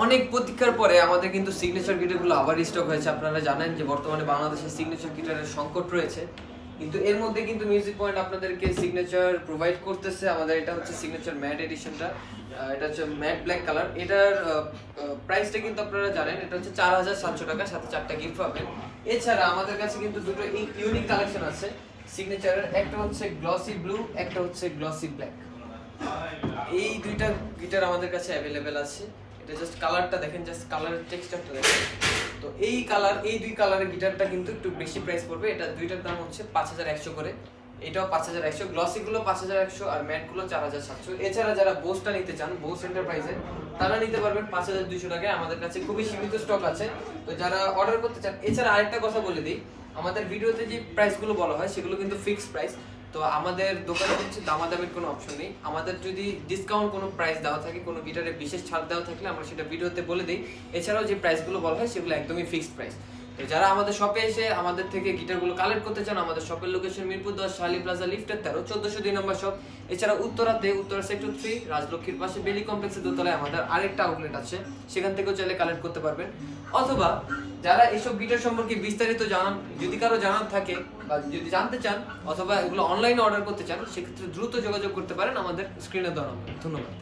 অনেক প্রতীক্ষার পরে আমাদের কিন্তু সিগনেচার গিটারগুলো আবার স্টক হয়েছে। আপনারা জানেন যে বর্তমানে বাংলাদেশে সিগনেচার গিটারের সংকট রয়েছে, কিন্তু এর মধ্যে কিন্তু মিউজিক পয়েন্ট আপনাদেরকে সিগনেচার প্রোভাইড করতেছে। আমাদের এটা হচ্ছে সিগনেচার ম্যাট এডিশনটা, এটা হচ্ছে ম্যাট ব্ল্যাক কালার। এটার প্রাইসটা কিন্তু আপনারা জানেন, এটা হচ্ছে 4700 টাকা, সাথে 4টা গিফট পাবেন। এছাড়া আমাদের কাছে কিন্তু দুটো ইউনিক কালেকশন আছে সিগনেচারের, একটা হচ্ছে গ্লসি ব্লু, একটা হচ্ছে গ্লসি ব্ল্যাক। এই দুইটা গিটার আমাদের কাছে অ্যাভেলেবেল আছে। এটা জাস্ট কালারটা দেখেন, জাস্ট কালারের টেক্সচারটা দেখেন। তো এই দুই কালারের গিটারটা কিন্তু একটু বেশি প্রাইস পড়বে। এটা দুইটার দাম হচ্ছে 5100 করে, এটাও 5100, গ্লসি গুলো 5100 আর ম্যাট গুলো 4700। এছাড়া যারা বোসটা নিতে চান, বোস এন্টারপ্রাইজে, তারা নিতে পারবেন 5200 টাকায়। আমাদের কাছে খুবই সীমিত স্টক আছে, তো যারা অর্ডার করতে চান। এছাড়া আরেকটা কথা বলে দিই, আমাদের ভিডিওতে যে প্রাইসগুলো বলা হয় সেগুলো কিন্তু ফিক্সড প্রাইস। তো আমাদের দোকানে হচ্ছে দামাদামির কোনো অপশন নেই। আমাদের যদি ডিসকাউন্ট কোনো প্রাইস দেওয়া থাকে, কোনো গিটারে বিশেষ ছাড় দেওয়া থাকলে আমরা সেটা ভিডিওতে বলে দিই। এছাড়াও যে প্রাইসগুলো বলা হয় সেগুলো একদমই ফিক্সড প্রাইস। তো যারা আমাদের শপে এসে আমাদের থেকে গিটারগুলো কালেক্ট করতে চান, আমাদের শপের লোকেশন মিরপুর 10, শালি প্লাজা, লিফটের 13, 1402 নম্বর শপ। এছাড়া উত্তরাতে, উত্তরা সেক্টর 3, রাজলক্ষ্মীর পাশে বেলি কমপ্লেক্সের দোতলায় আমাদের আরেকটা আউটলেট আছে, সেখান থেকেও চাইলে কালেক্ট করতে পারবেন। অথবা যারা এইসব গিটার সম্পর্কে বিস্তারিত জানান, যদি কারো জানার থাকে বা যদি জানতে চান, অথবা এগুলো অনলাইনে অর্ডার করতে চান, সেক্ষেত্রে দ্রুত যোগাযোগ করতে পারেন আমাদের স্ক্রিনে দেওয়া নম্বরে। ধন্যবাদ।